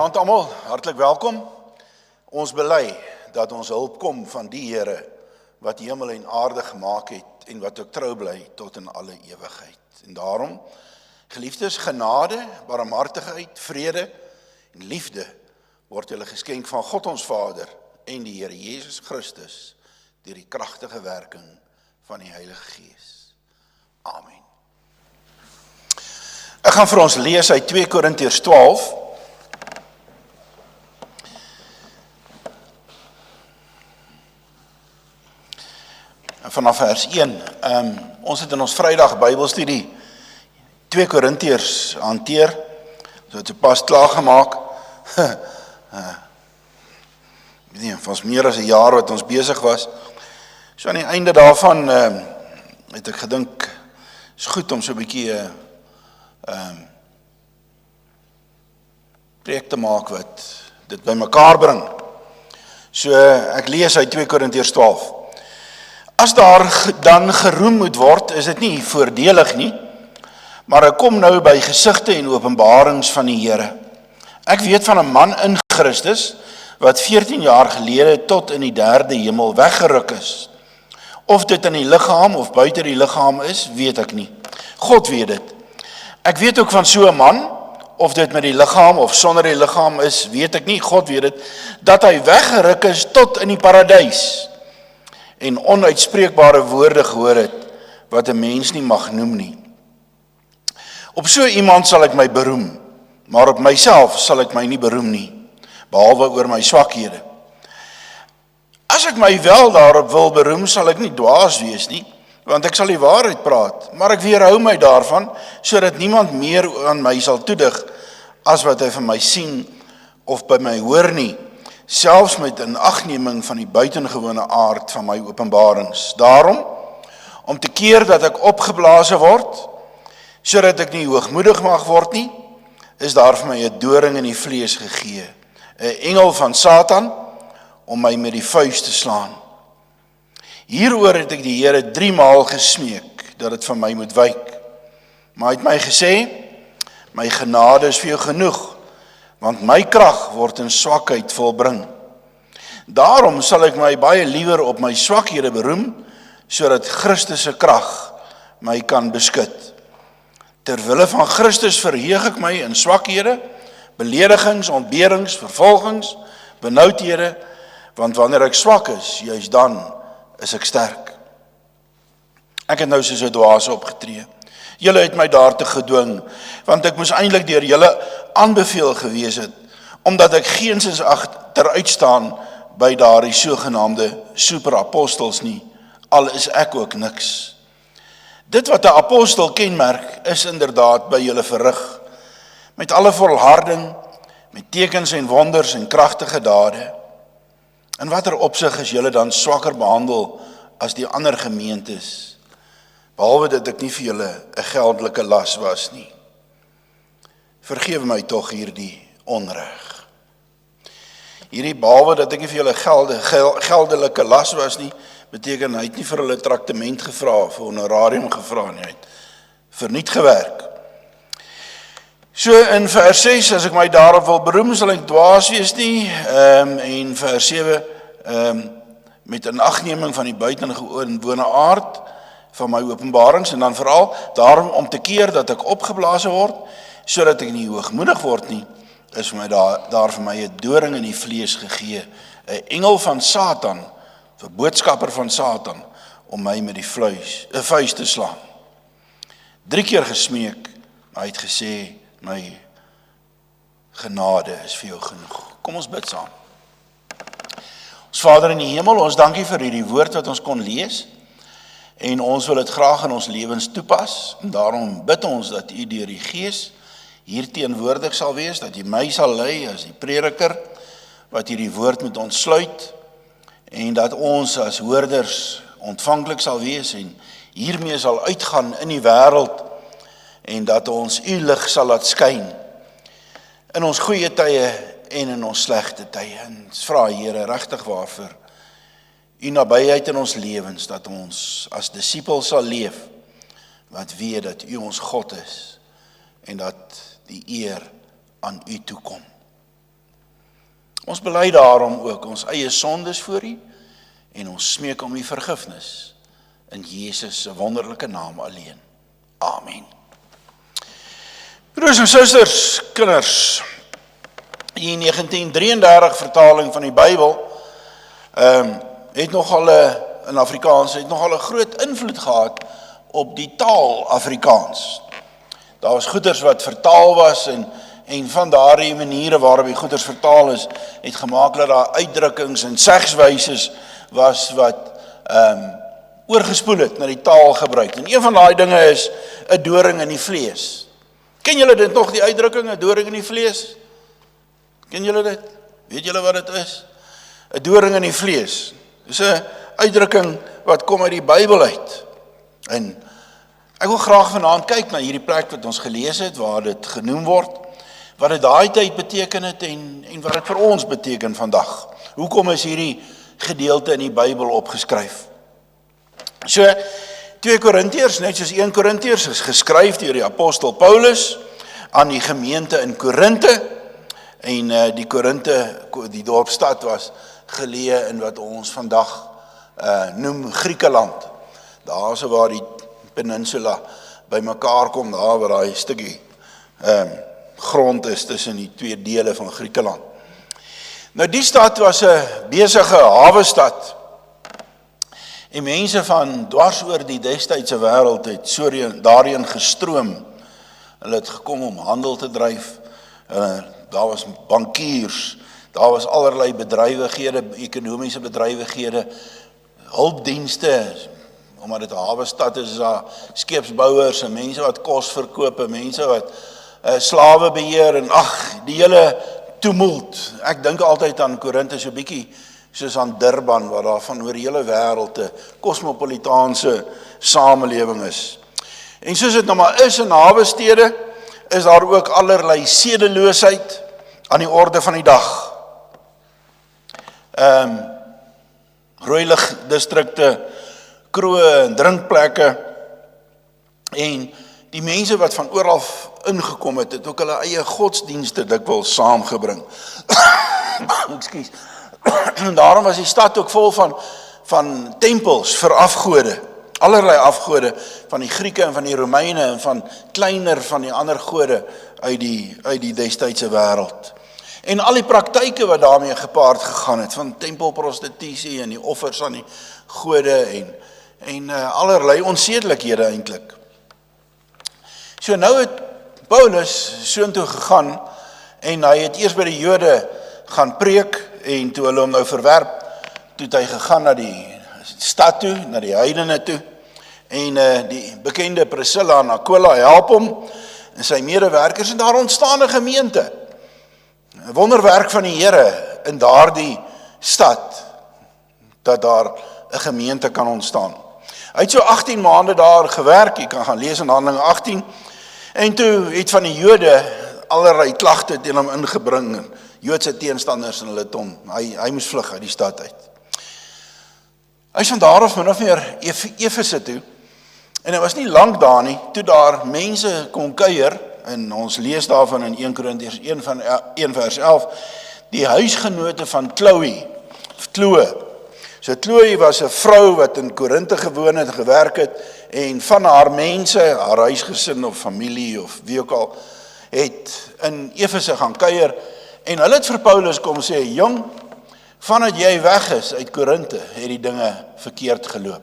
Goeienaand almal, hartlik welkom. Ons bely dat ons hulp kom van die Here wat hemel en aarde gemaak het en wat ook trou bly tot in alle ewigheid. En daarom, geliefdes, genade, barmhartigheid, vrede en liefde word julle geskenk van God ons Vader en die Here Jesus Christus deur die kragtige werking van die Heilige Gees. Amen. Ek gaan vir ons lees uit 2 Korintiërs 12. Vanaf vers 1. Ons het in ons Vrydag Bybelstudie 2 Korintiërs hanteer. So het pas klaar gemaak. Het was meer as 'n jaar wat ons besig was. So aan die einde daarvan het ek gedink, is goed om so 'n bietjie preek te maak wat dit bymekaar bring. So ek lees uit 2 Korintiërs 12. As daar dan geroem moet word, is dit nie voordelig nie, maar ek kom nou by gesigte en openbarings van die Here. Ek weet van 'n man in Christus, wat 14 jaar gelede tot in die 3de hemel weggeruk is. Of dit in die liggaam of buite die liggaam is, weet ek nie. God weet dit. Ek weet ook van so 'n man, of dit met die liggaam of sonder die liggaam is, weet ek nie, God weet dit, dat hy weggeruk is tot in die paradys en onuitspreekbare woorde gehoor het, wat 'n mens nie mag noem nie. Op so iemand sal ek my beroem, maar op myself sal ek my nie beroem nie, behalwe oor my swakhede. As ek my wel daarop wil beroem, sal ek nie dwaas wees nie, want ek sal die waarheid praat, maar ek weerhou my daarvan, sodat niemand meer aan my sal toedig, as wat hy van my sien, of by my hoor nie, selfs met inagneming van die buitengewone aard van my openbarings. Daarom, om te keer dat ek opgeblazen word, sodat ek nie hoogmoedig mag word nie, is daar vir my 'n doring in die vlees gegee, 'n engel van Satan, om my met die vuist te slaan. Hieroor het ek die Here 3 maal gesmeek, dat het van my moet wyk. Maar hy het my gesê, my genade is vir jou genoeg, want my krag word in swakheid volbring. Daarom sal ek my baie liewer op my swakhede beroem, sodat Christus se krag my kan beskut. Terwille van Christus verheug ek my in swakhede, beledigings, ontberings, vervolgings, benoudhede, want wanneer ek swak is, juist dan is ek sterk. Ek het nou soos 'n dwaas opgetree. Julle het my daartoe gedwing, want ek moes eintlik deur julle aanbeveel gewees het, omdat ek geensins agteruit staan by daardie sogenaamde superapostels nie, al is ek ook niks. Dit wat 'n apostel kenmerk, is inderdaad by julle verrig, met alle volharding, met tekens en wonders en kragtige dade. In watter opsig is julle dan swakker behandel as die ander gemeentes, behalwe dat ek nie vir julle 'n geldelike las was nie. Vergewe my tog hierdie onreg. Hierdie behalwe dat ek nie vir julle geldelike las was nie, beteken hy het nie vir hulle traktement gevra, vir honorarium gevra nie, hy het verniet gewerk. So in vers 6, as ek my daarop wil beroem, sal ek dwaas wees nie, en vers 7, met inagneming van die buitengewone aard van my openbarings, en dan veral daarom om te keer dat ek opgeblazen word, sodat ek nie hoogmoedig word nie, is vir my daar vir my 'n doring in die vlees gegee, 'n engel van Satan, 'n boodskapper van Satan, om my met die vuist te slaan. 3 keer gesmeek, maar hy het gesê, my genade is vir jou genoeg. Kom ons bid saam. Ons Vader in die hemel, ons dankie vir hierdie woord wat ons kon lees, en ons wil dit graag in ons lewens toepas, en daarom bid ons dat U deur die Gees hier teenwoordig sal wees, dat U my sal lei as die prediker, wat hierdie woord moet ontsluit, en dat ons as hoorders ontvanklik sal wees, en hiermee sal uitgaan in die wêreld, en dat ons U lig sal laat skyn, in ons goeie tye en in ons slegte tye. En ons vra Here regtig waarvoor U nabyheid in ons lewens, dat ons as disipels sal leef, wat weet dat U ons God is, en dat die eer aan U toekom. Ons bely daarom ook ons eie sondes voor U en ons smeek om U vergifnis in Jesus se wonderlike naam alleen. Amen. Broers en susters, kinders, die 1933 vertaling van die Bybel het nogal in Afrikaans het nogal 'n groot invloed gehad op die taal Afrikaans. Daar was goeders wat vertaal was en van daardie maniere waarop die goeders vertaal is, het gemaak dat daar uitdrukkings en segswyses was wat oorgespoel het na die taal gebruik. En een van daai dinge is 'n doring in die vlees. Ken julle dit nog, die uitdrukking, 'n doring in die vlees? Ken julle dit? Weet julle wat dit is? 'n doring in die vlees. Dis 'n uitdrukking wat kom uit die Bybel uit. En ek wil graag vanaand kyk na hierdie plek wat ons gelees het, waar dit genoem word, wat dit daai tyd beteken het en wat dit vir ons beteken vandag. Hoekom is hierdie gedeelte in die Bybel opgeskryf? So, 2 Korintiërs, net soos 1 Korintiërs, is geskryf deur die apostel Paulus aan die gemeente in Korinte. En die Korinte, die dorpstad was geleë in wat ons vandag noem Griekeland. Daar is waar die peninsula by mekaar kom, daar waar daai stukkie grond is tussen die twee dele van Griekeland. Nou die stad was 'n besige hawestad. En mense van dwars oor die destydse wêreld het daarheen gestroom. Hulle het gekom om handel te dryf. Daar was bankiers, daar was allerlei bedrywighede, ekonomiese bedrywighede, hulpdienste, omdat dit 'n hawestad is daar skeepsbouers en mense wat kos verkoop, mense wat slawe beheer en die hele tumult. Ek dink altyd aan Korinte so bietjie soos aan Durban, waar daar van oor die hele wêreld 'n kosmopolitaanse samelewing is. En soos dit nou maar is in hawestede, is daar ook allerlei sedeloosheid aan die orde van die dag. Rooiligdistrikte, kroë en drinkplekke, en die mense wat van oral ingekom het ook hulle eie godsdienste dikwels saamgebring. Ekskuus. En daarom was die stad ook vol van tempels vir afgode, allerlei afgode van die Grieke en van die Romeine en van kleiner van die ander gode uit die destydse wêreld. En al die praktyke wat daarmee gepaard gegaan het, van tempelprostitusie en die offers aan die gode en allerlei onsedelikhede eintlik. So nou het Paulus soontoe gegaan en hy het eers by die Jode gaan preek en toe hulle hom nou verwerp, toe het hy gegaan na die stad toe, na die heidene toe en die bekende Priscilla en Aquila help hom en sy medewerkers en daar ontstaan 'n gemeente. 'n Wonderwerk van die Here in daardie stad, dat daar 'n gemeente kan ontstaan. Hy het so 18 maande daar gewerk, jy kan gaan lees in Handelinge 18, en toe het van die Jode allerlei klagte teen hom ingebring, Joodse teenstanders en hulle het hom, hy moes vlug uit die stad uit. Hy is van daar af min of meer Efese toe, en hy was nie lank daar nie, toe daar mense kon kuier, en ons lees daarvan in 1 Korintiërs 1 vers 11, die huisgenote van Chloe. So Chloe was 'n vrou wat in Korinte gewoon het, gewerk het, en van haar mense, haar huisgesin of familie of wie ook al, het in Efese gaan kuier, en hulle het vir Paulus kom sê, jong, vandat jy weg is uit Korinte, het die dinge verkeerd geloop.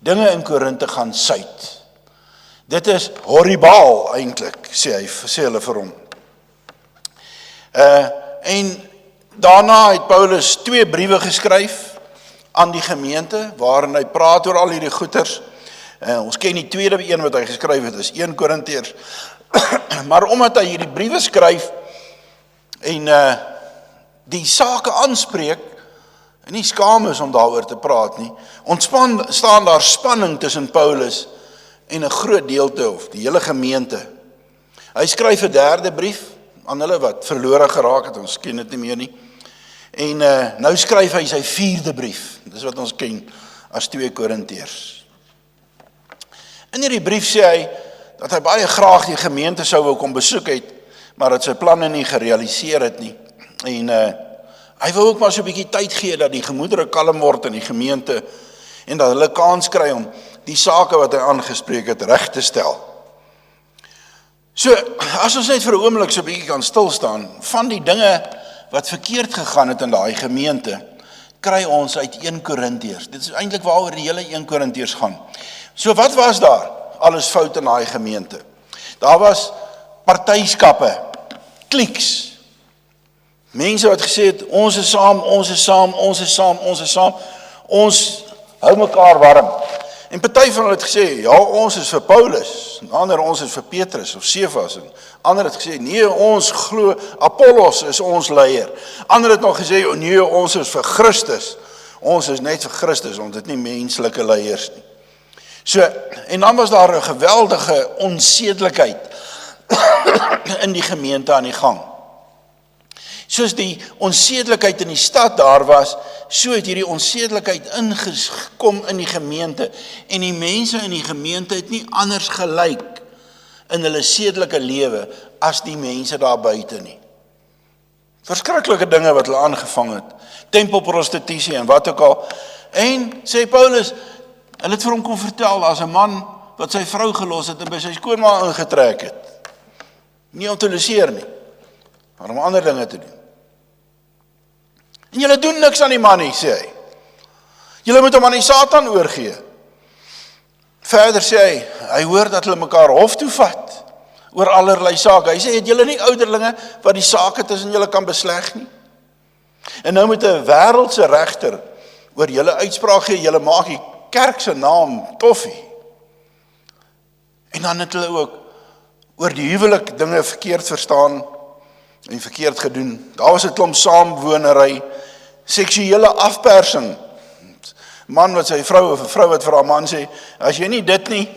Dinge in Korinte gaan suid. Dit is horribaal eintlik, sê hulle vir hom. En daarna het Paulus 2 briewe geskryf aan die gemeente, waarin hy praat oor al hierdie goeters. Ons ken die tweede een wat hy geskryf het, is 1 Korintiërs. Maar omdat hy hierdie briewe skryf en die sake aanspreek, en nie skaam is om daaroor te praat nie, staan daar spanning tussen Paulus en 'n groot deelte of die hele gemeente. Hy skryf 'n 3de brief aan hulle wat verlore geraak het, ons ken dit nie meer nie. En nou skryf hy sy 4de brief, dis wat ons ken as 2 Korintiërs. In hierdie brief sê hy dat hy baie graag die gemeente sou wou kom besoek het, maar dat sy planne nie gerealiseer het nie. En Hy wou ook maar so 'n bietjie tyd gee dat die gemoedere kalm word in die gemeente en dat hulle kans kry om die sake wat hy aangespreek het reg te stel. So, as ons net vir 'n oomblik so 'n bietjie kan stil staan, van die dinge wat verkeerd gegaan het in daai gemeente, kry ons uit 1 Korintiërs. Dit is eintlik waaroor die hele 1 Korintiërs gaan. So wat was daar alles fout in daai gemeente? Daar was partyskappe, klieks. Mense wat gesê het, ons is saam, ons is saam, ons is saam, ons is saam. Ons hou mekaar warm. En party van hulle het gesê, ja, ons is vir Paulus, en ander ons is vir Petrus of Sefas, en ander het gesê, nee, ons glo, Apollos is ons leier. Ander het nog gesê, nee, ons is vir Christus. Ons is net vir Christus, ons het nie menslike leiers nie. So, en dan was daar 'n geweldige onsedelikheid in die gemeente aan die gang. Soos die onsedelikheid in die stad daar was, so het hierdie onsedelikheid ingekom in die gemeente, en die mense in die gemeente het nie anders gelyk in hulle sedelike lewe as die mense daar buite nie. Verskriklike dinge wat hulle aangevang het, tempelprostitusie en wat ook al. En sê Paulus, hulle het vir hom kon vertel, as 'n man wat sy vrou gelos het en by sy skoonma ingetrek het, nie om te loseer nie, maar om ander dinge te doen. En julle doen niks aan die man nie, sê hy. Julle moet hom aan die Satan oorgee. Verder sê hy hoor dat hulle mekaar hof toe vat oor allerlei sake. Hy sê, het julle nie ouderlinge wat die sake tussen julle kan besleg nie? En nou moet 'n wêreldse regter oor julle uitspraak gee, julle maak die kerk se naam toffie. En dan het hulle ook oor die huwelik dinge verkeerd verstaan en verkeerd gedoen. Daar was 'n klomp saamwonery, seksuele afpersing. Man wat sy vrou of 'n vrou wat vir haar man sê, as jy nie dit nie,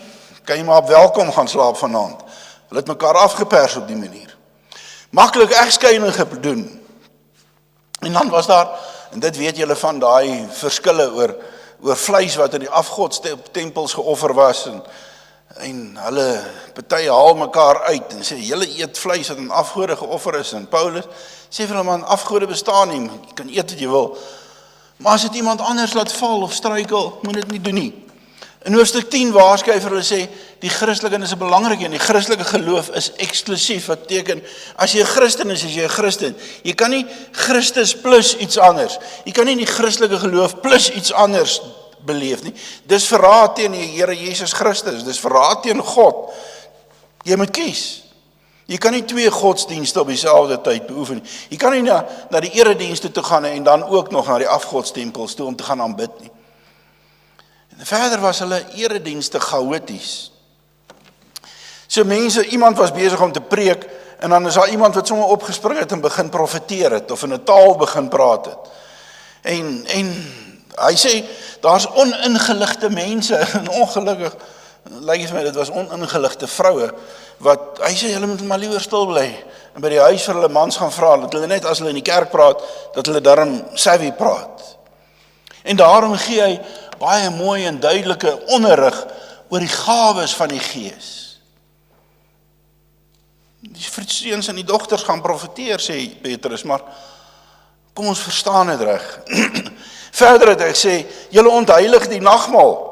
kan jy maar op welkom gaan slaap vanaand. Hulle het mekaar afgepers op die manier. Maklik egskeiding gedoen. En dan was daar, en dit weet julle van daai verskille oor vleis wat in die afgodstempels geoffer was, en hulle party haal mekaar uit en sê, julle eet vleis wat aan afgode geoffer is, en Paulus sê vir hulle, man, afgode bestaan nie, jy kan eet wat jy wil, maar as dit iemand anders laat val of struikel, moet dit nie doen nie. In hoofstuk 10 waarskynlik vir hulle sê, die Christelike is 'n belangrike, en die Christelike geloof is eksklusief, wat beteken, as jy 'n Christen is jy 'n Christen. Jy kan nie Christus plus iets anders, jy kan nie die Christelike geloof plus iets anders beleef nie. Dis verraad teen die Here Jesus Christus, dis verraad teen God. Jy moet kies. Jy kan nie 2 godsdienste op dieselfde tyd beoefen nie. Jy kan nie na die eredienste toe gaan en dan ook nog na die afgodstempels toe om te gaan aanbid nie. En verder was hulle eredienste chaoties. So mense, iemand was besig om te preek, en dan is daar iemand wat sommer opgespring het en begin profeteer het, of in 'n taal begin praat het. En hy sê, daar's oningeligte mense, en ongelukkig, lyk dit vir my, dit was oningeligte vroue, wat, hy sê, hulle moet maar liewer stil bly, en by die huis vir hulle mans gaan vra, dat hulle net as hulle in die kerk praat, dat hulle daarom savvy praat. En daarom gee hy baie mooi en duidelike onderrig oor die gawes van die Gees. Die seuns en die dogters gaan profeteer, sê Petrus, maar kom ons verstaan dit reg. Verder het hy gesê, julle ontheilig die nagmaal.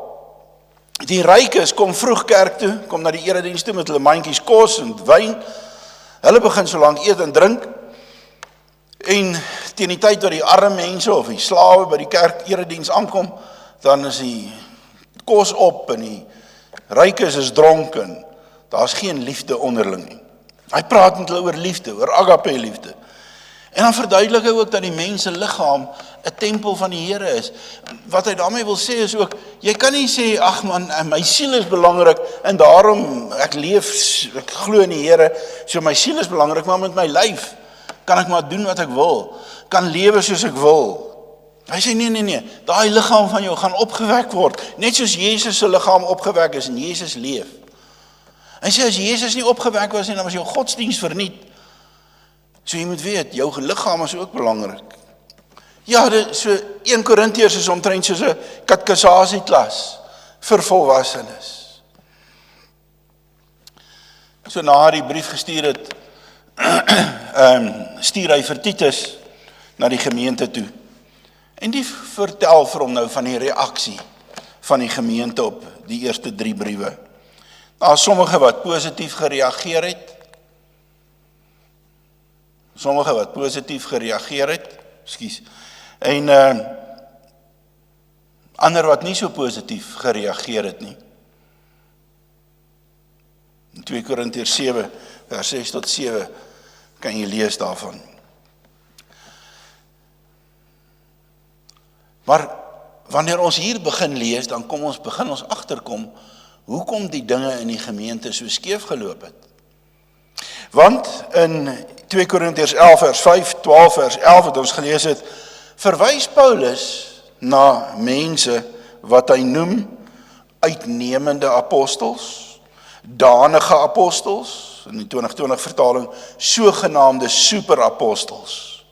Die rykes kom vroeg kerk toe, kom na die erediens toe met hulle mandjies kos en wyn. Hulle begin so lank eet en drink. En teen die tyd wat die arme mense of die slawe by die kerk erediens aankom, dan is die kos op en die rykes is dronken. Daar's geen liefde onderling nie. Hy praat met hulle oor liefde, oor agape liefde. En dan verduidelik hy ook dat die mens se liggaam 'n tempel van die Here is. Wat hy daarmee wil sê is ook, jy kan nie sê, ag man, my siel is belangrik en daarom ek glo in die Here, so my siel is belangrik, maar met my lyf kan ek maar doen wat ek wil, kan lewe soos ek wil. Hy sê nee, daai liggaam van jou gaan opgewek word, net soos Jesus se liggaam opgewek is en Jesus leef. Hy sê as Jesus nie opgewek was nie, dan was jou godsdiens verniet. So jy moet weet, jou liggaam is ook belangrik. Ja, so 1 Korintiërs is omtrent soos 'n katekisasieklas vir volwassenes. So na hy die brief gestuur het, stuur hy vir Titus na die gemeente toe. En die vertel vir hom nou van die reaksie van die gemeente op die eerste 3 briewe. Daar is sommige wat positief gereageer het. En ander wat nie so positief gereageer het nie. In 2 Korintiërs 7, vers 6 tot 7, kan jy lees daarvan. Maar wanneer ons hier begin lees, dan begin ons agterkom, hoekom die dinge in die gemeente so skeef geloop het. Want in 2 Korintiërs 11 vers 5, 12 vers 11 wat ons gelees het, verwys Paulus na mense wat hy noem uitnemende apostels, danige apostels, in die 2020 vertaling, sogenaamde superapostels.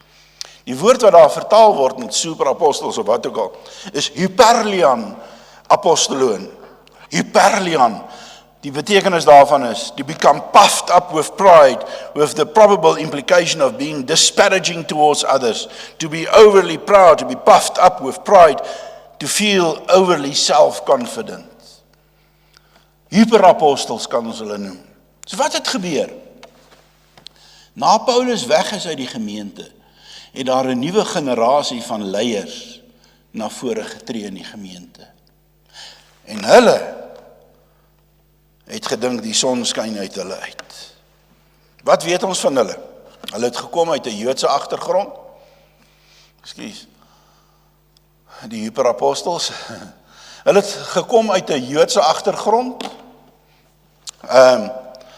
Die woord wat daar vertaal word met superapostels of wat ook al, is hyperlian apostoloon. Hyperlian, die betekenis daarvan is, to become puffed up with pride, with the probable implication of being disparaging towards others, to be overly proud, to be puffed up with pride, to feel overly self-confident. Hyperapostels kan ons hulle noem. So wat het gebeur? Na Paulus weg is uit die gemeente, het daar 'n nuwe generasie van leiers na vore getree in die gemeente. En hulle het gedink die son skyn uit hulle uit. Wat weet ons van hulle? Hulle het gekom uit 'n Joodse agtergrond. Die hyperapostels. Hulle het gekom uit 'n Joodse agtergrond.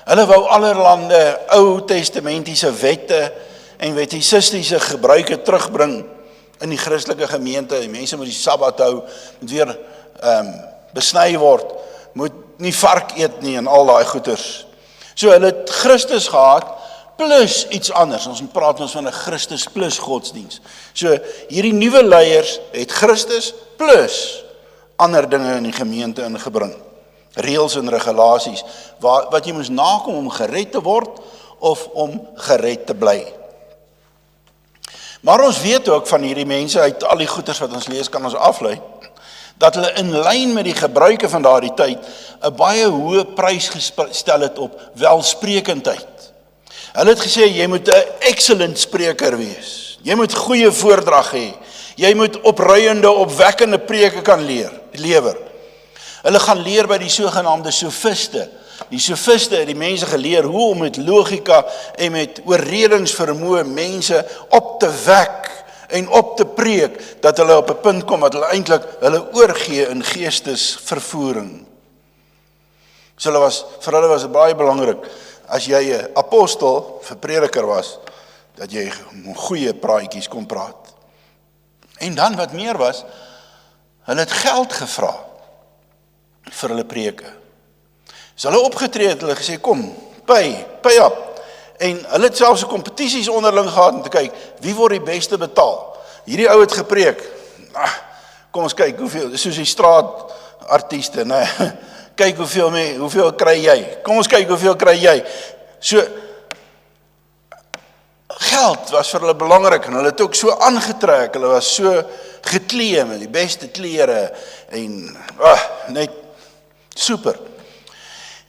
Hulle wou allerlande Ou Testamentiese wette en wetisistiese gebruike terugbring in die Christelike gemeente. Die mense moet die Sabbat hou, moet weer besny word, moet nie vark eet nie en al daai goeters. So hulle het Christus gehad plus iets anders. Ons praat ons van 'n Christus plus godsdiens. So hierdie nuwe leiers het Christus plus ander dinge in die gemeente ingebring. Reëls en regulasies wat jy moes nakom om gered te word of om gered te bly. Maar ons weet ook van hierdie mense uit al die goeters wat ons lees kan ons aflei, dat hulle in lyn met die gebruike van daardie tyd 'n baie hoë prys gestel het op welsprekendheid. Hulle het gesê, jy moet 'n excellent spreker wees. Jy moet goeie voordrag hê. Jy moet opruiende, opwekkende preke kan lewer. Hulle gaan leer by die sogenaamde sofiste. Die sofiste het die mense geleer hoe om met logika en met oorredingsvermoë mense op te wek en op te preek, dat hulle op 'n punt kom wat hulle eintlik hulle oorgee in geestesvervoering. So vir hulle was dit baie belangrik, as jy 'n apostel, vir prediker was, dat jy goeie praatjies kon praat. En dan wat meer was, hulle het geld gevra vir hulle preke. So hulle opgetree het, hulle gesê, kom, pay up. En hulle het selfs kompetisies onderling gehad om te kyk, wie word die beste betaal? Hierdie ou het gepreek. Kom ons kyk, hoeveel, soos die straatartieste, nee, kyk hoeveel kry jy? Kom ons kyk, hoeveel kry jy? So, geld was vir hulle belangrik, en hulle het ook so aangetrek, hulle was so geklee met die beste klere, en net super.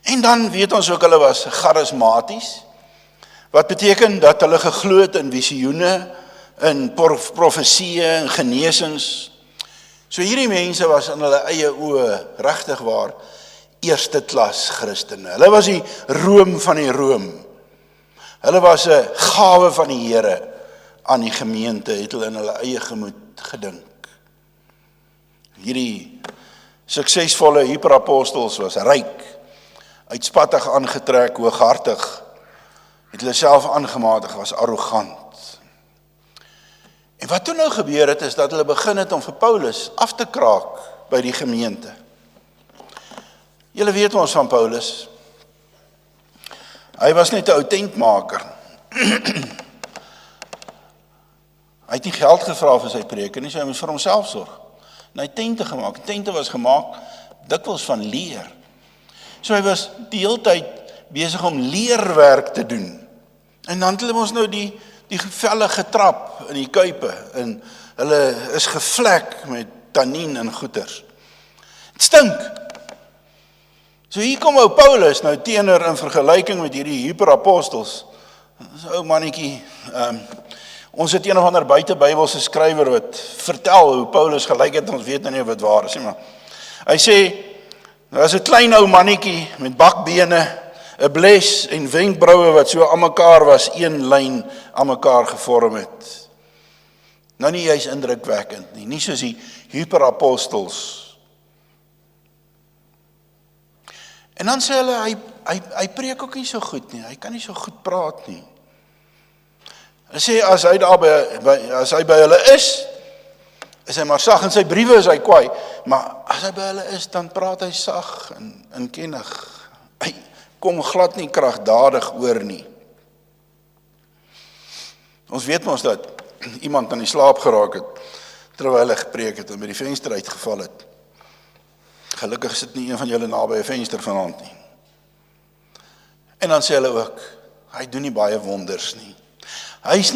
En dan weet ons ook, hulle was charismaties, wat beteken dat hulle geglo het in visioene, in profesieë, en genesings. So hierdie mense was in hulle eie oë regtig waar eerste klas Christene. Hulle was die room van die room. Hulle was 'n gawe van die Here aan die gemeente, het hulle in hulle eie gemoed gedink. Hierdie suksesvolle hyperapostels was ryk, uitspattig aangetrek, hooghartig, het hulle self aangematig, was arrogant. En wat toe nou gebeur het, is dat hulle begin het om vir Paulus af te kraak by die gemeente. Julle weet ons van Paulus. Hy was net 'n ou tentmaker. Hy het nie geld gevra vir sy preke nie, so hy moes vir homself sorg. En hy het tente gemaak. Tente was gemaak dikwels van leer. So hy was die hele tyd besig om leerwerk te doen. En dan het hulle ons nou die die velle getrap in die kuipe en hulle is gevlek met tannien en goeters. Het stink. So hier kom ou Paulus nou teenoor in vergelyking met hierdie hyperapostels. Dis 'n ou mannetjie, ons het een of ander buitebybelse skrywer wat vertel hoe Paulus gelyk het, ons weet nou nie of dit waar is nie, maar hy sê, daar is 'n klein ou mannetjie met bakbene, 'n bles en wenkbroue wat so aan mekaar was, een lyn aan mekaar gevorm het. Nou nie juist indrukwekkend nie soos die hyperapostels. En dan sê hulle, hy preek ook nie so goed nie, hy kan nie so goed praat nie. Hulle sê, as hy by hulle is hy maar sag, in sy briewe is hy kwaai, maar as hy by hulle is, dan praat hy sag en kennig. Hy kom glad nie kragdadig oor nie. Ons weet mos dat iemand aan die slaap geraak het, terwyl hy gepreek het en by die venster uitgeval het. Gelukkig sit nie een van julle naby 'n venster vanaand nie. En dan sê hulle ook, hy doen nie baie wonders nie. Hy is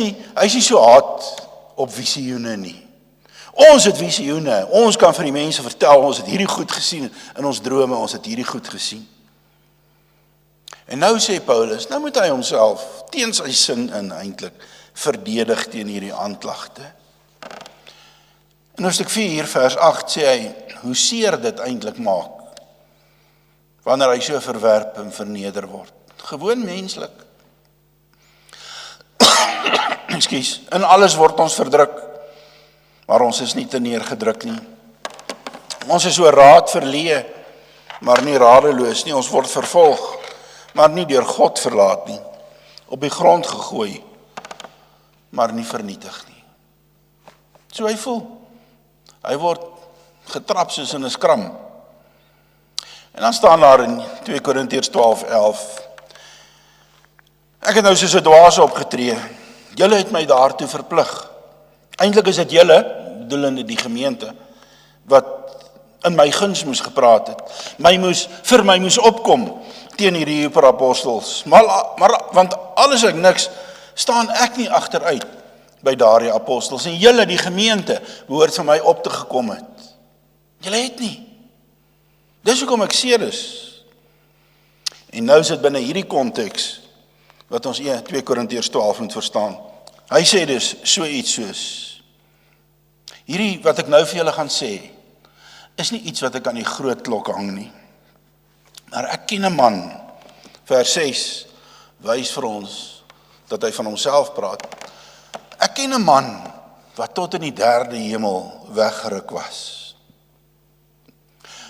nie so hard op visioene nie. Ons het visioene, ons kan vir die mense vertel, ons het hierdie goed gesien in ons drome, ons het hierdie goed gesien. En nou sê Paulus, nou moet hy homself teen sy sin in eintlik verdedig teen hierdie aanklagte. In hoofstuk 4 vers 8 sê hy, hoe seer dit eintlik maak, wanneer hy so verwerp en verneder word. Gewoon menslik. Ekskuus, in alles word ons verdruk, maar ons is nie te neergedruk nie. Ons is so raad verleë, maar nie radeloos nie. Ons word vervolg, maar nie deur God verlaat nie. Op die grond gegooi, maar nie vernietig nie. So hy voel. Hy word getrap soos in 'n skram. En dan staan daar in 2 Korintiërs 12:11. Ek het nou soos 'n dwaas opgetree. Julle het my daartoe verplig. Eintlik is dit julle, bedoelende die gemeente, wat in my guns moes gepraat het. Vir my moes opkom teen hierdie hyperapostels. Maar want alles ek niks, staan ek nie agteruit by daardie apostels. En julle, die gemeente, behoort vir my op te gekom het. Julle het nie. Dis hoekom ek seer is. En nou is dit binne hierdie konteks wat ons 2 Korintiërs 12 moet verstaan. Hy sê dus so iets soos, hierdie wat ek nou vir julle gaan sê, is nie iets wat ek aan die groot klok hang nie. Maar ek ken 'n man, vers 6, wys vir ons dat hy van homself praat. Ek ken 'n man wat tot in die 3de hemel weggeruk was.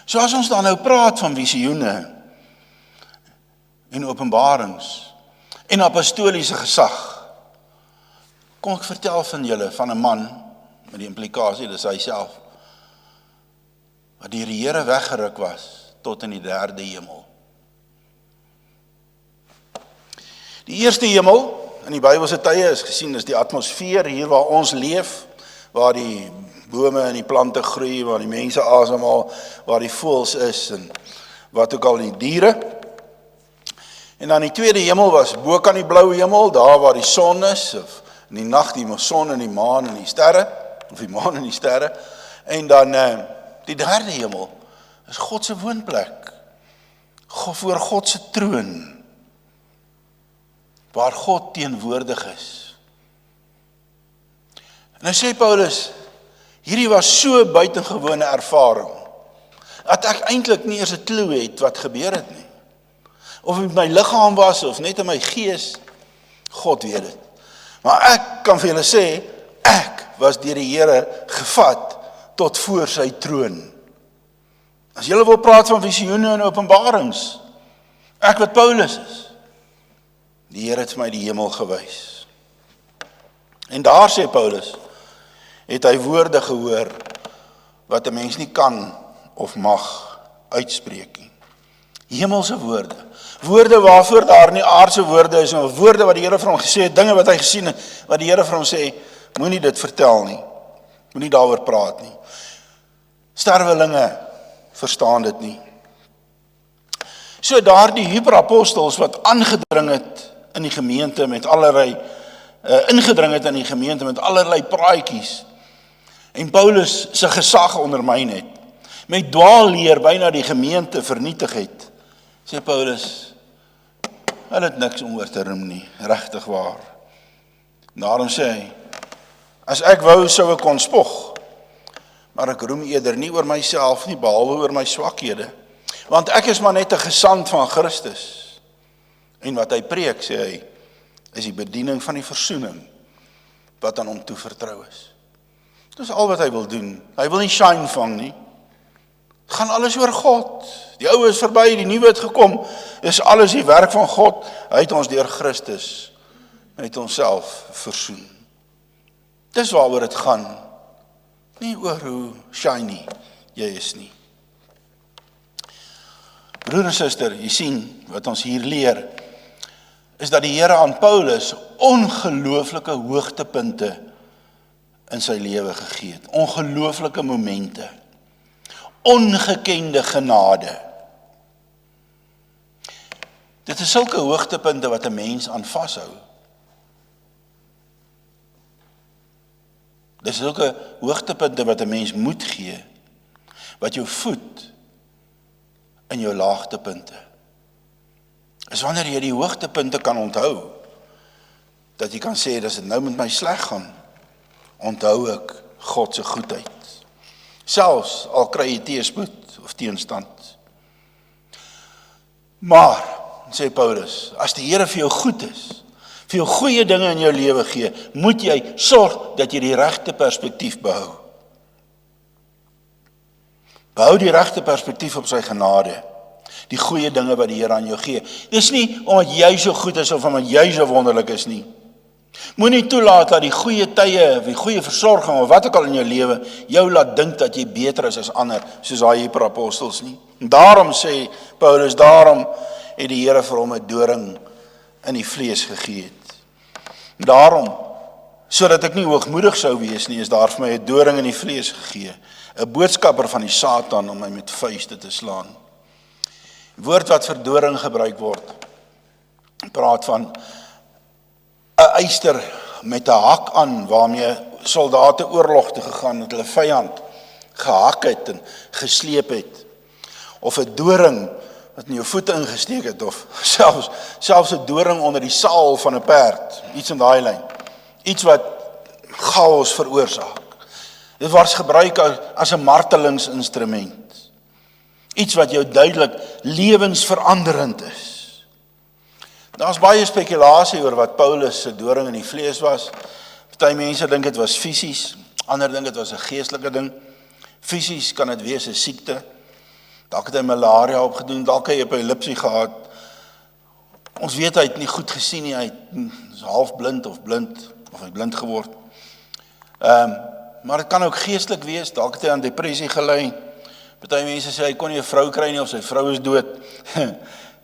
So as ons dan nou praat van visioene en openbarings en apostoliese gesag, kom ek vertel van julle van 'n man met die implikasie, dis hy self, wat deur die Here weggeruk was tot in die 3de hemel. Die eerste hemel in die Bybelse tye is gesien as die atmosfeer hier waar ons leef, waar die bome en die plante groei, waar die mense asemhaal, waar die voëls is en wat ook al die diere. En dan die tweede hemel was bo kan die blou hemel, daar waar die son is, of in die nag die son en die maan en die sterre, of die maan en die sterre. En dan die 3de hemel is God se woonplek, voor God se troon, waar God teenwoordig is. En nou sê Paulus, hierdie was so buitengewone ervaring, dat ek eintlik nie eers 'n klou het wat gebeur het nie. Of het my liggaam was, of net in my gees, God weet dit. Maar ek kan vir julle sê, ek was deur die Here gevat tot voor sy troon. As julle wil praat van visioene en openbarings, ek wat Paulus is, die Here het vir my die hemel gewys. En daar sê Paulus, het hy woorde gehoor, wat 'n mens nie kan of mag uitspreek nie. Hemelse woorde. Woorde waarvoor daar nie aardse woorde is, maar woorde wat die Here vir hom gesê het, dinge wat hy gesien het, wat die Here vir hom sê, moenie dit vertel nie, moenie daaroor praat nie. Sterwelinge verstaan dit nie. So daardie hyperapostels wat aangedring het in die gemeente met allerlei ingedring het in die gemeente met allerlei praatjies en Paulus sy gesag ondermyn het, met dwaalleer byna die gemeente vernietig het, sê Paulus, hulle het niks om oor te roem nie, regtig waar. Daarom sê hy, as ek wou, sou ek kon spog, maar ek roem eerder nie oor myself nie, behalwe oor my swakhede, want ek is maar net 'n gesant van Christus, en wat hy preek, sê hy, is die bediening van die versoening, wat aan hom toevertrou is. Dis al wat hy wil doen, hy wil nie shine vang nie, het gaan alles oor God, die ou is verby, die nuwe het gekom, is alles die werk van God, hy het ons deur Christus, met onsself versoen. Dis waaroor het gaan, nie oor hoe shiny jy is nie. Broer en suster, jy sien, wat ons hier leer, is dat die Here aan Paulus ongelooflike hoogtepunte in sy lewe gegee het, ongelooflike momente, ongekende genade. Dit is sulke hoogtepunte wat 'n mens aan vashou. Dit is sulke hoogtepunte wat 'n mens moet gee, wat jou voed in jou laagtepunte. Is wanneer jy die hoogtepunte kan onthou, dat jy kan sê, as dit nou met my sleg gaan, onthou ek God se goedheid. Selfs al kry jy teëspoed of teenstand. Maar, sê Paulus, as die Here vir jou goed is, vir jou goeie dinge in jou lewe gee, moet jy sorg dat jy die regte perspektief behou. Behou die regte perspektief op sy genade, die goeie dinge wat die Here aan jou gee. Dis nie omdat jy so goed is of omdat jy so wonderlik is nie. Moenie toelaat dat die goeie tye, die goeie versorging of wat ook al in jou lewe jou laat dink dat jy beter is as ander, soos daai Hebreëapostels nie. En daarom sê Paulus, daarom het die Here vir hom 'n doring in die vlees gegee het. Daarom, sodat ek nie hoogmoedig sou wees nie, is daar vir my 'n doring in die vlees gegee, 'n boodskapper van die Satan om my met vuiste te slaan. Die woord wat vir doring gebruik word, praat van 'n yster met 'n hak aan, waarmee soldate oorlog toe gegaan het, hulle vyand gehak het en gesleep het, of 'n doring wat in jou voete ingesteek het, of selfs 'n doring onder die saal van 'n perd, iets in daai lyn, iets wat chaos veroorsaak. Dit word gebruik as 'n martelingsinstrument, iets wat jou duidelik lewensveranderend is. Daar's baie spekulasie oor wat Paulus se doring in die vlees was. Party mense dink dit was fisies, ander dink dit was 'n geestelike ding. Fisies kan dit wees 'n siekte. Dalk het hy malaria opgedoen, dalk het hy epilepsie gehad. Ons weet hy het nie goed gesien nie, hy is half blind of hy het blind geword. Maar dit kan ook geestelik wees, dalk het hy aan depressie gely. Party mense sê hy kon nie 'n vrou kry nie of sy vrou is dood.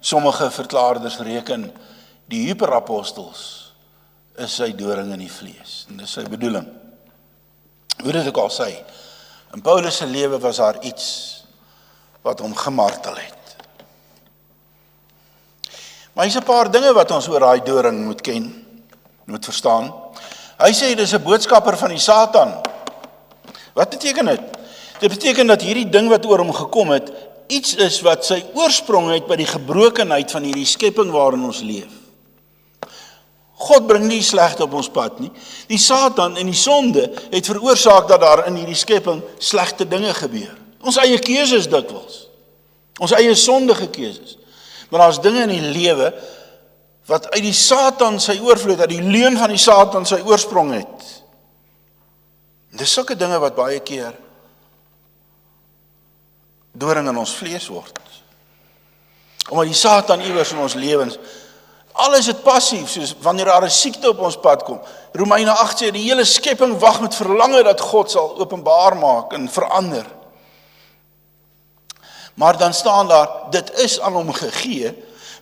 Sommige verklaarders reken die hyperapostels is sy doring in die vlees. En dis sy bedoeling. Hoe dit ook al sê, in Paulus se lewe was daar iets wat hom gemartel het. Maar hier's 'n paar dinge wat ons oor daai doring moet ken, moet verstaan. Hy sê dis 'n boodskapper van die Satan. Wat beteken dit? Dit beteken dat hierdie ding wat oor hom gekom het, iets is wat sy oorsprong het by die gebrokenheid van hierdie skepping waarin ons leef. God bring nie slegte op ons pad nie. Die Satan en die sonde het veroorsaak dat daar in hierdie skepping slegte dinge gebeur. Ons eie keuses dikwels. Ons eie sondige keuses. Maar daar's dinge in die lewe wat uit die Satan sy oorvloed, uit die leuen van die Satan sy oorsprong het. Dis sulke dinge wat baie keer doring in ons vlees word. Omdat die Satan iewers in ons lewens, alles het passief, soos wanneer daar 'n siekte op ons pad kom. Romeine 8 sê, die hele skepping wag met verlange dat God sal openbaar maak en verander. Maar dan staan daar, dit is aan hom gegee,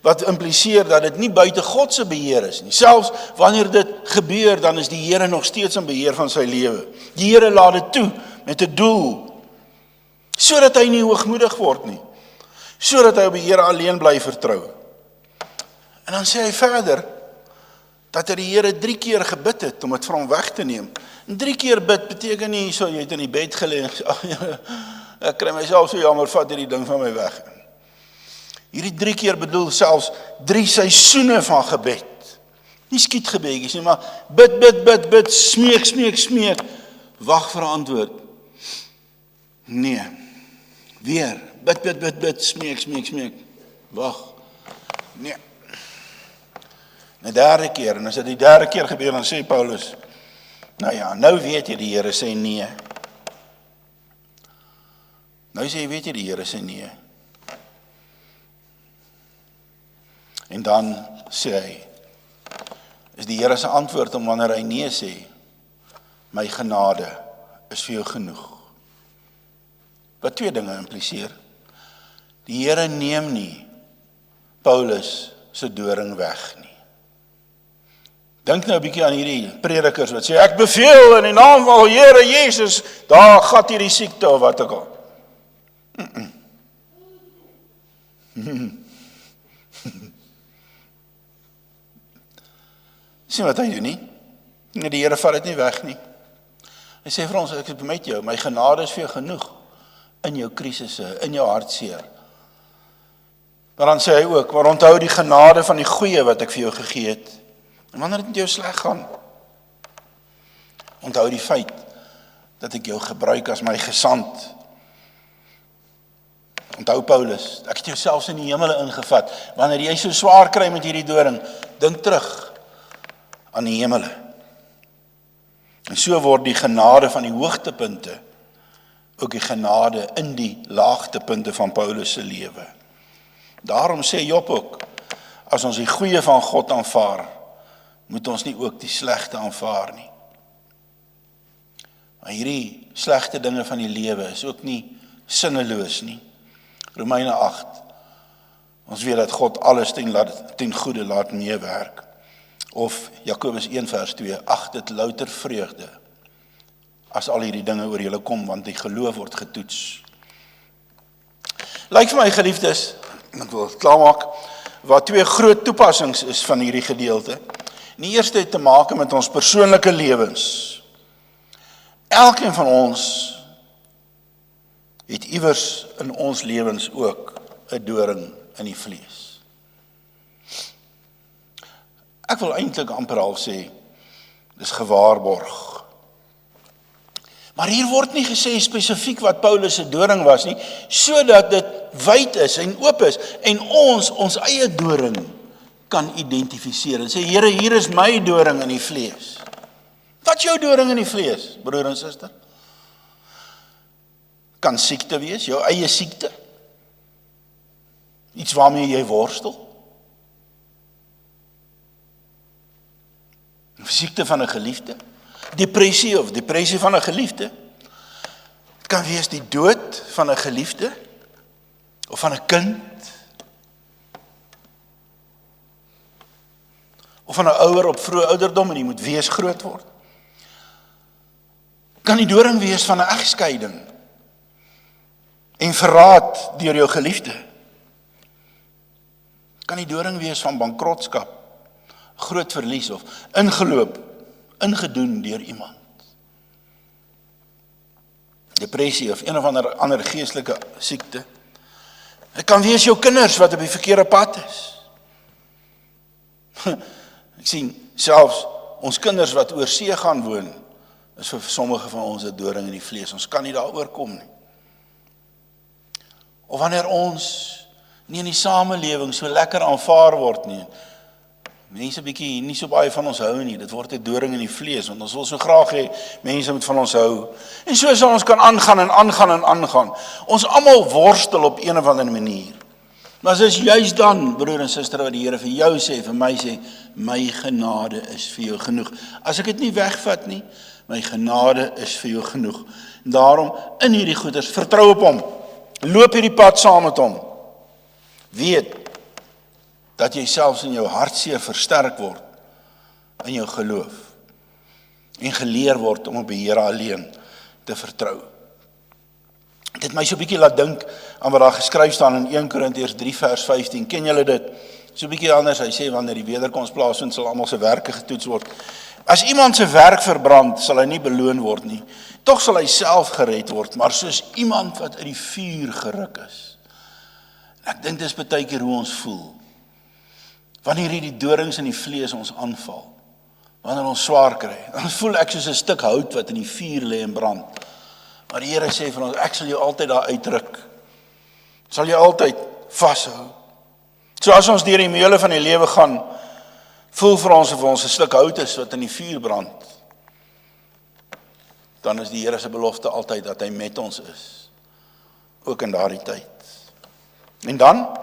wat impliseer dat dit nie buite God se beheer is nie. Selfs wanneer dit gebeur, dan is die Here nog steeds in beheer van sy lewe. Die Here laat dit toe met 'n doel, sodat hy nie hoogmoedig word nie, sodat hy op die Here alleen bly vertrou. En dan sê hy verder, dat hy die Here 3 keer gebid het om dit vir hom weg te neem. En 3 keer bid beteken nie so, jy het in die bed gelê en gesê, ek kry myself so jammer, vat hierdie ding van my weg. Hierdie 3 keer bedoel selfs 3 seisoene van gebed. Nie skietgebedjies nie, maar bid, smeek, wag vir 'n antwoord. Nee, weer, bid, smeek, wag, nee. Die 3de keer, en as dit die 3de keer gebeur, dan sê Paulus, nou ja, nou weet jy die Here sê nee. Nou sê jy, weet jy die Here sê nee. En dan sê hy, is die Here se antwoord om wanneer hy nee sê, my genade is vir jou genoeg. Wat 2 dinge impliseer. Die Here neem nie Paulus se doring weg nie. Dink nou 'n bietjie aan hierdie predikers wat sê, ek beveel in die naam van die Here Jesus, daar gat hierdie siekte of wat ook al. Sien wat hy doen nie? Die Here vat dit nie weg nie. Hy sê vir ons, ek is met jou, my genade is vir jou genoeg in jou krisisse, in jou hartseer. Maar dan sê hy ook, maar onthou die genade van die goeie wat ek vir jou gegee het. En wanneer dit met jou sleg gaan, onthou die feit dat ek jou gebruik as my gesant. Onthou Paulus, ek het jou selfs in die hemele ingevat. Wanneer jy so swaar kry met hierdie doring, dink terug aan die hemele. En so word die genade van die hoogtepunte ook die genade in die laagtepunte van Paulus se lewe. Daarom sê Job ook, as ons die goeie van God aanvaar, moet ons nie ook die slegte aanvaar nie. Maar hierdie slegte dinge van die lewe is ook nie sinneloos nie. Romeine 8, ons weet dat God alles ten goede laat meewerk. Of Jakobus 1 vers 2, ag dit louter vreugde, as al hierdie dinge oor julle kom, want die geloof word getoets. Lyk vir my geliefdes, ek wil klaarmaak, wat 2 groot toepassings is van hierdie gedeelte. Die eerste het te maak met ons persoonlike lewens. Elkeen van ons het iewers in ons lewens ook 'n doring in die vlees. Ek wil eintlik amper al sê, dis gewaarborg. Maar hier word nie gesê spesifiek wat Paulus se doring was nie, sodat dit wyd is en oop is en ons eie doring kan identifiseer en sê, Here, hier is my doring in die vlees. Wat is jou doring in die vlees, broer en suster? Kan siekte wees, jou eie siekte. Iets waarmee jy worstel. Siekte van 'n geliefde. Depressie van 'n geliefde. Het kan wees die dood van 'n geliefde of van 'n kind. Of van 'n ouer op vroeë ouderdom en jy moet wees groot word. Kan die doring wees van 'n egskeiding en verraad deur jou geliefde. Kan die doring wees van bankrotskap, groot verlies of ingedoen deur iemand. Depressie of een of ander geestelike siekte. Dit kan wees jou kinders wat op die verkeerde pad is. Ek sien selfs ons kinders wat oor see gaan woon, is vir sommige van ons 'n doring in die vlees. Ons kan nie daaroor kom nie. Of wanneer ons nie in die samelewing so lekker aanvaar word nie. Mense bietjie nie so baie van ons hou nie. Dit word 'n doring in die vlees, want ons wil so graag hê mense moet van ons hou. En so sal ons kan aangaan. Ons almal worstel op een of ander manier. Maar dit is juist dan, broer en suster, wat die Here vir jou sê, vir my sê, my genade is vir jou genoeg. As ek dit nie wegvat nie, my genade is vir jou genoeg. En daarom, in hierdie goeders, vertrou op hom. Loop hierdie pad saam met hom. Weet dat jy selfs in jou hartseer versterk word in jou geloof en geleer word om op die Here alleen te vertrou. Dit my so 'n bietjie laat dink aan wat daar geskryf staan in 1 Korintiërs 3 vers 15. Ken julle dit? so 'n bietjie anders, hy sê wanneer die wederkoms plaasvind, sal almal se werke getoets word. As iemand se werk verbrand, sal hy nie beloon word nie. Tog sal hy self gered word, maar soos iemand wat uit die vuur geruk is. En ek dink dis baie keer hoe ons voel. Wanneer hierdie dorings in die vlees ons aanval, wanneer ons swaar kry, dan voel ek soos 'n stuk hout wat in die vuur lê en brand. Maar die Here sê vir ons, ek sal jou altyd daar uitruk. Sal jou altyd vashou. So as ons deur die meule van die lewe gaan, voel vir ons of ons 'n stuk hout is wat in die vuur brand, dan is die Here se belofte altyd dat hy met ons is, ook in daardie tyd. En dan,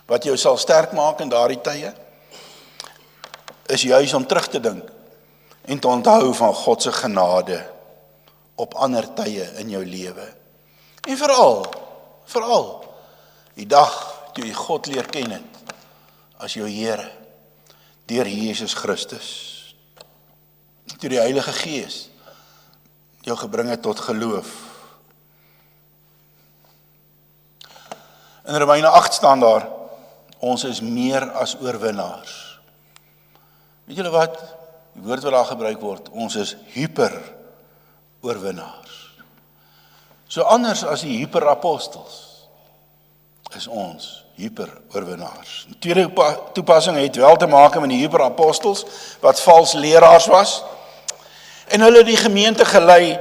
wat jou sal sterk maak in daardie tye, is juis om terug te dink en te onthou van God se genade op ander tye in jou lewe. En veral die dag toe jy God leer ken het as jou Here deur Jesus Christus. Toe die Heilige Gees jou gebring het tot geloof. In Romeine 8 staan daar, ons is meer as oorwinnaars. Weet julle wat? Die woord wat daar gebruik word, ons is hyper oorwinnaars. So anders as die hyperapostels, is ons hyper oorwinnaars. Die tweede toepassing het wel te maak met die hyperapostels, wat vals leraars was, en hulle die gemeente gelei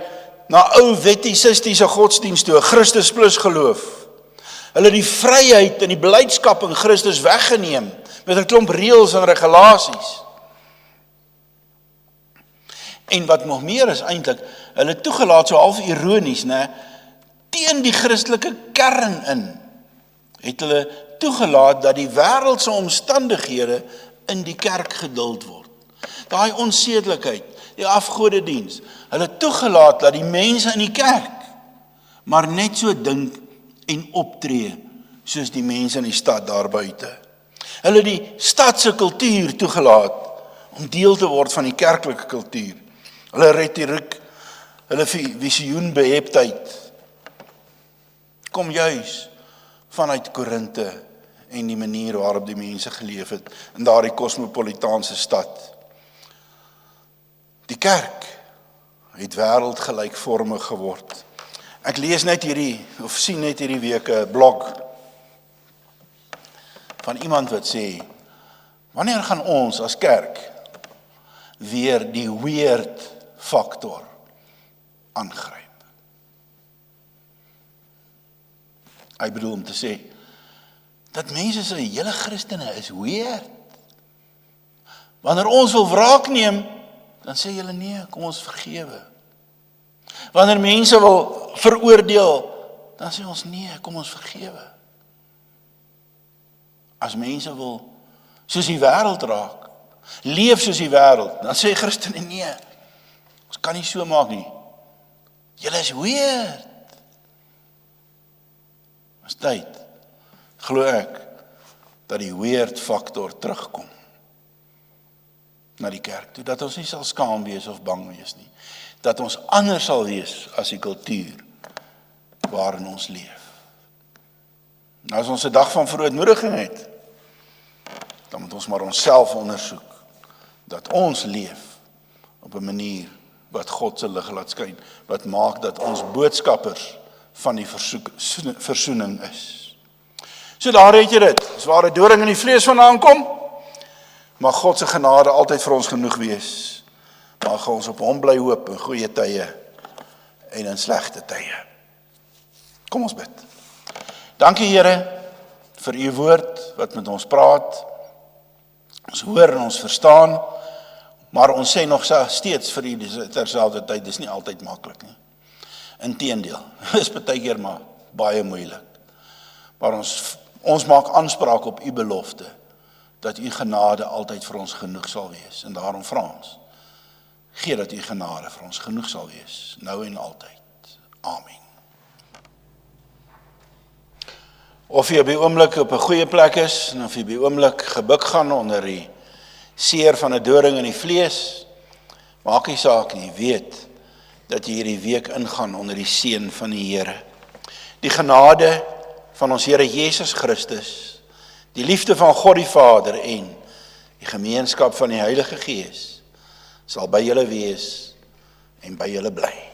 na ou wettiesistiese godsdienst toe, Christus plus geloof. Hulle die vryheid en die blydskap in Christus weggeneem, met 'n klomp reëls en regulasies. En wat nog meer is eintlik, hulle toegelaat so half ironies, teen die Christelike kern in, het hulle toegelaat dat die wêreldse omstandighede in die kerk geduld word. Daai onsedelikheid, die afgodediens, hulle toegelaat dat die mense in die kerk maar net so dink en optree soos die mense in die stad daar buite. Hulle die stadse kultuur toegelaat om deel te word van die kerklike kultuur. Hulle retoriek, hulle visioenbeheptheid kom juis vanuit Korinthe en die manier waarop die mense geleef het in daardie kosmopolitaanse stad. Die kerk het wêreldgelykvormig geword. Ek lees net hierdie, of sien net hierdie week 'n blog van iemand wat sê, wanneer gaan ons as kerk weer die weird faktor aangryp? Hy bedoel om te sê, dat mense sê, julle Christene is weird. Wanneer ons wil wraak neem, dan sê julle nee, kom ons vergewe. Wanneer mense wil veroordeel, dan sê ons nee, kom ons vergewe. As mense wil soos die wêreld raak, leef soos die wêreld, dan sê Christene nee, ons kan nie so maak nie. Julle is weird. Is tyd, glo ek, dat die weird faktor terugkom na die kerk toe, dat ons nie sal skaam wees of bang wees nie, dat ons anders sal wees as die kultuur waarin ons leef. Nou as ons 'n dag van verootmoediging het, dan moet ons maar onsself ondersoek, dat ons leef op 'n manier wat God se lig laat skyn, wat maak dat ons boodskappers van die versoening is. So daar het jy dit, as waar 'n doring in die vlees vandaan kom, mag God se genade altyd vir ons genoeg wees. Mag ons op hom bly hoop in goeie tye en in slegte tye. Kom ons bid. Dankie Here vir u woord wat met ons praat. Ons hoor en ons verstaan, maar ons sê nog steeds vir u terselfdertyd, dis nie altyd maklik nie. Inteendeel, is baie keer maar baie moeilik. Maar ons maak aanspraak op u belofte, dat u genade altyd vir ons genoeg sal wees. En daarom vra ons, gee dat u genade vir ons genoeg sal wees, nou en altyd. Amen. Of jy by oomblik op 'n goeie plek is, en of jy by oomblik gebuk gaan onder die seer van 'n doring in die vlees, maak nie saak nie, weet dat jy hierdie week ingaan onder die seën van die Here. Die genade van ons Here Jesus Christus, die liefde van God die Vader en die gemeenskap van die Heilige Gees sal by julle wees en by julle bly.